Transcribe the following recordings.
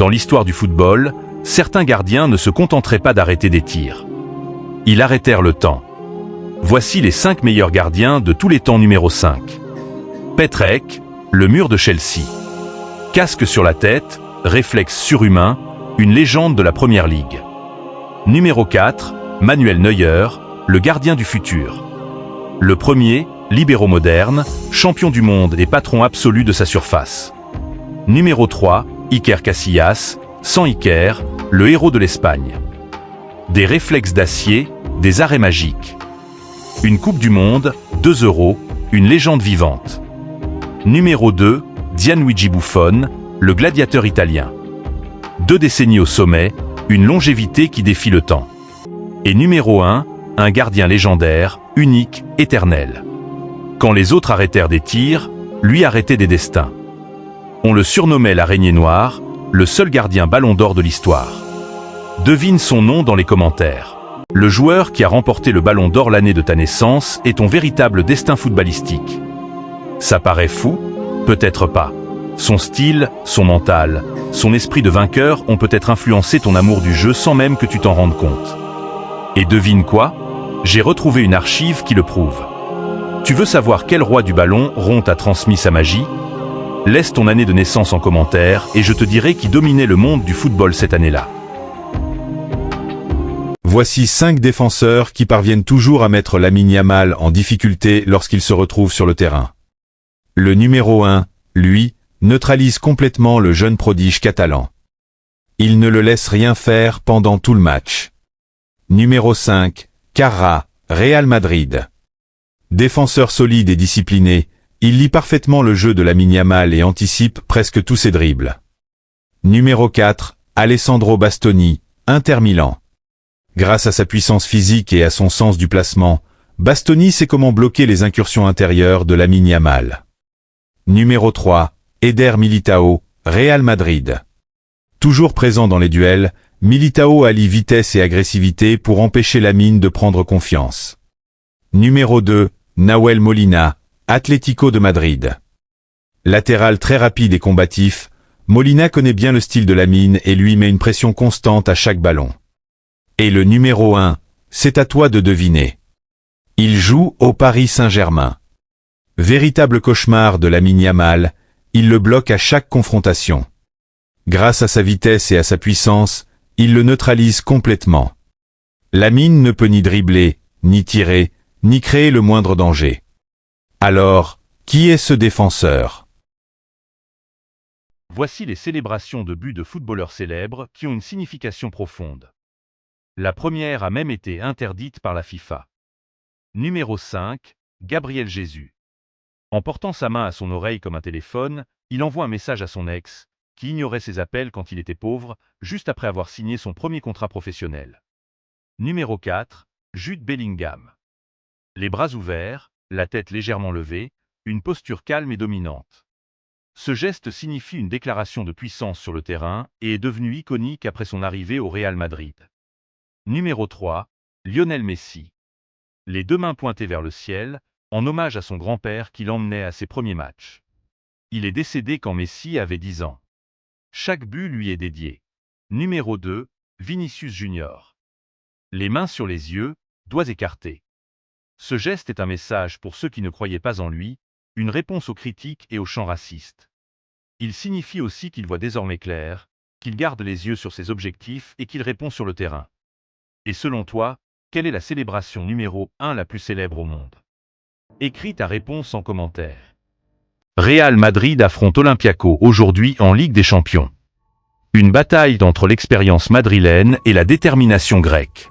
Dans l'histoire du football, certains gardiens ne se contenteraient pas d'arrêter des tirs. Ils arrêtèrent le temps. Voici les 5 meilleurs gardiens de tous les temps. Numéro 5. Petrek, le mur de Chelsea. Casque sur la tête, réflexe surhumain, une légende de la Première Ligue. Numéro 4, Manuel Neuer, le gardien du futur. Le premier, libéro moderne, champion du monde et patron absolu de sa surface. Numéro 3, Iker Casillas, sans Iker, le héros de l'Espagne. Des réflexes d'acier, des arrêts magiques. Une Coupe du Monde, 2 euros, une légende vivante. Numéro 2, Gianluigi Buffon, le gladiateur italien. 2 décennies au sommet, une longévité qui défie le temps. Et numéro 1, un gardien légendaire, unique, éternel. Quand les autres arrêtèrent des tirs, lui arrêtait des destins. On le surnommait l'araignée noire, le seul gardien ballon d'or de l'histoire. Devine son nom dans les commentaires. Le joueur qui a remporté le ballon d'or l'année de ta naissance est ton véritable destin footballistique. Ça paraît fou? Peut-être pas. Son style, son mental, son esprit de vainqueur ont peut-être influencé ton amour du jeu sans même que tu t'en rendes compte. Et devine quoi? J'ai retrouvé une archive qui le prouve. Tu veux savoir quel roi du ballon rond a transmis sa magie? Laisse ton année de naissance en commentaire et je te dirai qui dominait le monde du football cette année-là. Voici 5 défenseurs qui parviennent toujours à mettre Lamine Yamal en difficulté lorsqu'il se retrouve sur le terrain. Le numéro 1, lui, neutralise complètement le jeune prodige catalan. Il ne le laisse rien faire pendant tout le match. Numéro 5, Carra, Real Madrid. Défenseur solide et discipliné, il lit parfaitement le jeu de Lamine Yamal et anticipe presque tous ses dribbles. Numéro 4, Alessandro Bastoni, Inter Milan. Grâce à sa puissance physique et à son sens du placement, Bastoni sait comment bloquer les incursions intérieures de Lamine Yamal. Numéro 3, Eder Militao, Real Madrid. Toujours présent dans les duels, Militao allie vitesse et agressivité pour empêcher Lamine de prendre confiance. Numéro 2, Nahuel Molina, Atlético de Madrid. Latéral très rapide et combatif, Molina connaît bien le style de Lamine et lui met une pression constante à chaque ballon. Et le numéro 1, c'est à toi de deviner. Il joue au Paris Saint-Germain. Véritable cauchemar de Lamine Yamal, il le bloque à chaque confrontation. Grâce à sa vitesse et à sa puissance, il le neutralise complètement. Lamine ne peut ni dribbler, ni tirer, ni créer le moindre danger. Alors, qui est ce défenseur? Voici les célébrations de buts de footballeurs célèbres qui ont une signification profonde. La première a même été interdite par la FIFA. Numéro 5, Gabriel Jesus. En portant sa main à son oreille comme un téléphone, il envoie un message à son ex, qui ignorait ses appels quand il était pauvre, juste après avoir signé son premier contrat professionnel. Numéro 4, Jude Bellingham. Les bras ouverts, la tête légèrement levée, une posture calme et dominante. Ce geste signifie une déclaration de puissance sur le terrain et est devenu iconique après son arrivée au Real Madrid. Numéro 3, Lionel Messi. Les 2 mains pointées vers le ciel, en hommage à son grand-père qui l'emmenait à ses premiers matchs. Il est décédé quand Messi avait 10 ans. Chaque but lui est dédié. Numéro 2, Vinicius Junior. Les mains sur les yeux, doigts écartés. Ce geste est un message pour ceux qui ne croyaient pas en lui, une réponse aux critiques et aux chants racistes. Il signifie aussi qu'il voit désormais clair, qu'il garde les yeux sur ses objectifs et qu'il répond sur le terrain. Et selon toi, quelle est la célébration numéro 1 la plus célèbre au monde? Écris ta réponse en commentaire. Real Madrid affronte Olympiakos aujourd'hui en Ligue des Champions. Une bataille entre l'expérience madrilène et la détermination grecque.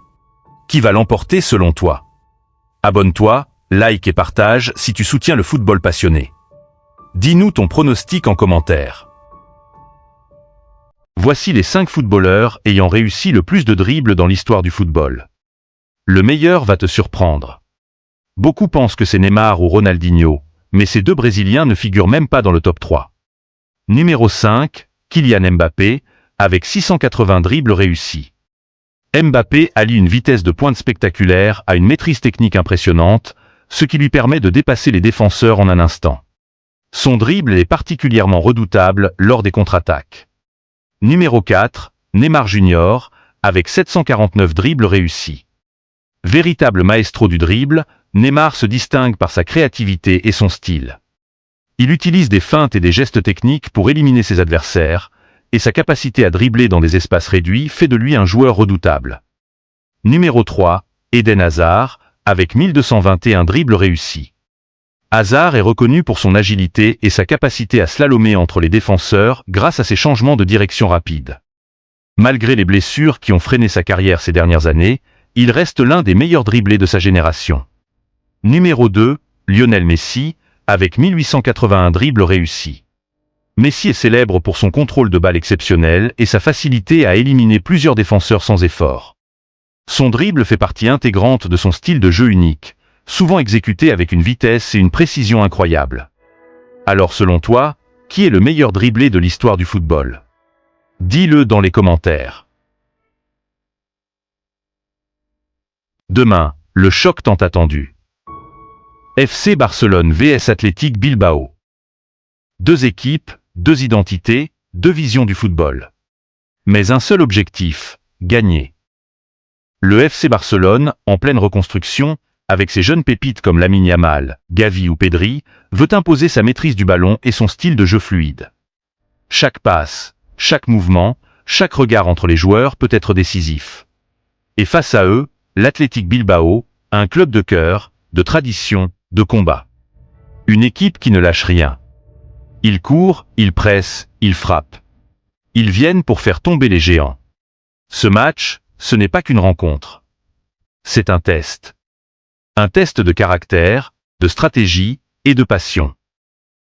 Qui va l'emporter selon toi? Abonne-toi, like et partage si tu soutiens le football passionné. Dis-nous ton pronostic en commentaire. Voici les 5 footballeurs ayant réussi le plus de dribbles dans l'histoire du football. Le meilleur va te surprendre. Beaucoup pensent que c'est Neymar ou Ronaldinho, mais ces 2 Brésiliens ne figurent même pas dans le top 3. Numéro 5, Kylian Mbappé, avec 680 dribbles réussis. Mbappé allie une vitesse de pointe spectaculaire à une maîtrise technique impressionnante, ce qui lui permet de dépasser les défenseurs en un instant. Son dribble est particulièrement redoutable lors des contre-attaques. Numéro 4, Neymar Junior, avec 749 dribbles réussis. Véritable maestro du dribble, Neymar se distingue par sa créativité et son style. Il utilise des feintes et des gestes techniques pour éliminer ses adversaires, et sa capacité à dribbler dans des espaces réduits fait de lui un joueur redoutable. Numéro 3, Eden Hazard, avec 1221 dribbles réussis. Hazard est reconnu pour son agilité et sa capacité à slalomer entre les défenseurs grâce à ses changements de direction rapides. Malgré les blessures qui ont freiné sa carrière ces dernières années, il reste l'un des meilleurs dribblés de sa génération. Numéro 2, Lionel Messi, avec 1881 dribbles réussis. Messi est célèbre pour son contrôle de balle exceptionnel et sa facilité à éliminer plusieurs défenseurs sans effort. Son dribble fait partie intégrante de son style de jeu unique, souvent exécuté avec une vitesse et une précision incroyables. Alors selon toi, qui est le meilleur dribblé de l'histoire du football? Dis-le dans les commentaires. Demain, le choc tant attendu. FC Barcelone vs Athletic Bilbao. Deux équipes, deux identités, deux visions du football. Mais un seul objectif, gagner. Le FC Barcelone, en pleine reconstruction, avec ses jeunes pépites comme Lamine Yamal, Gavi ou Pedri, veut imposer sa maîtrise du ballon et son style de jeu fluide. Chaque passe, chaque mouvement, chaque regard entre les joueurs peut être décisif. Et face à eux, l'Athletic Bilbao, un club de cœur, de tradition, de combat. Une équipe qui ne lâche rien. Ils courent, ils pressent, ils frappent. Ils viennent pour faire tomber les géants. Ce match, ce n'est pas qu'une rencontre. C'est un test. Un test de caractère, de stratégie et de passion.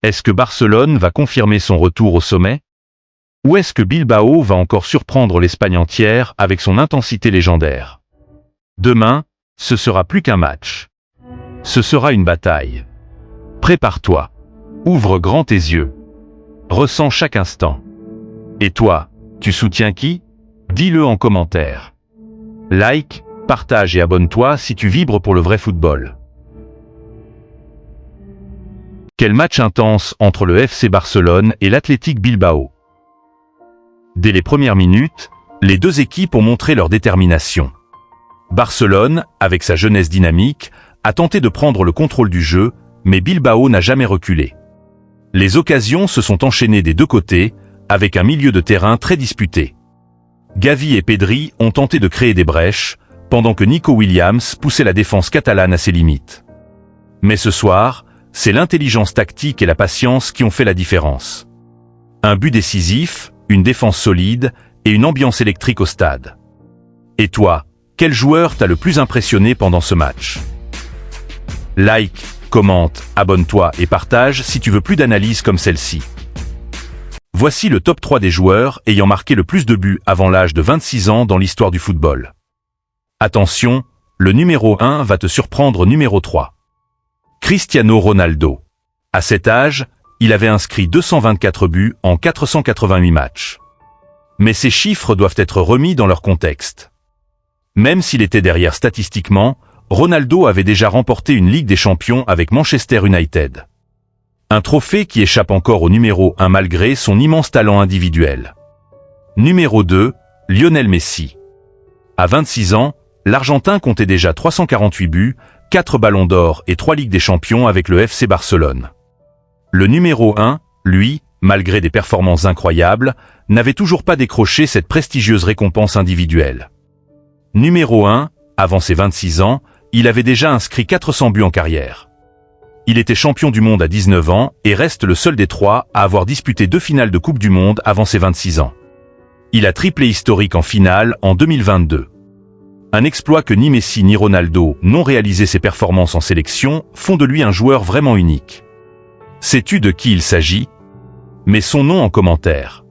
Est-ce que Barcelone va confirmer son retour au sommet? Ou est-ce que Bilbao va encore surprendre l'Espagne entière avec son intensité légendaire? Demain, ce sera plus qu'un match. Ce sera une bataille. Prépare-toi. Ouvre grand tes yeux. Ressens chaque instant. Et toi, tu soutiens qui? Dis-le en commentaire. Like, partage et abonne-toi si tu vibres pour le vrai football. Quel match intense entre le FC Barcelone et l'Athletic Bilbao. Dès les premières minutes, les deux équipes ont montré leur détermination. Barcelone, avec sa jeunesse dynamique, a tenté de prendre le contrôle du jeu, mais Bilbao n'a jamais reculé. Les occasions se sont enchaînées des deux côtés, avec un milieu de terrain très disputé. Gavi et Pedri ont tenté de créer des brèches, pendant que Nico Williams poussait la défense catalane à ses limites. Mais ce soir, c'est l'intelligence tactique et la patience qui ont fait la différence. Un but décisif, une défense solide et une ambiance électrique au stade. Et toi, quel joueur t'a le plus impressionné pendant ce match? Like, commente, abonne-toi et partage si tu veux plus d'analyses comme celle-ci. Voici le top 3 des joueurs ayant marqué le plus de buts avant l'âge de 26 ans dans l'histoire du football. Attention, le numéro 1 va te surprendre numéro 3. Cristiano Ronaldo. À cet âge, il avait inscrit 224 buts en 488 matchs. Mais ces chiffres doivent être remis dans leur contexte. Même s'il était derrière statistiquement, Ronaldo avait déjà remporté une Ligue des Champions avec Manchester United. Un trophée qui échappe encore au numéro 1 malgré son immense talent individuel. Numéro 2, Lionel Messi. À 26 ans, l'Argentin comptait déjà 348 buts, 4 ballons d'or et 3 Ligues des Champions avec le FC Barcelone. Le numéro 1, lui, malgré des performances incroyables, n'avait toujours pas décroché cette prestigieuse récompense individuelle. Numéro 1, avant ses 26 ans, il avait déjà inscrit 400 buts en carrière. Il était champion du monde à 19 ans et reste le seul des trois à avoir disputé 2 finales de Coupe du Monde avant ses 26 ans. Il a triplé historique en finale en 2022. Un exploit que ni Messi ni Ronaldo n'ont réalisé. Ses performances en sélection font de lui un joueur vraiment unique. Sais-tu de qui il s'agit? Mets son nom en commentaire.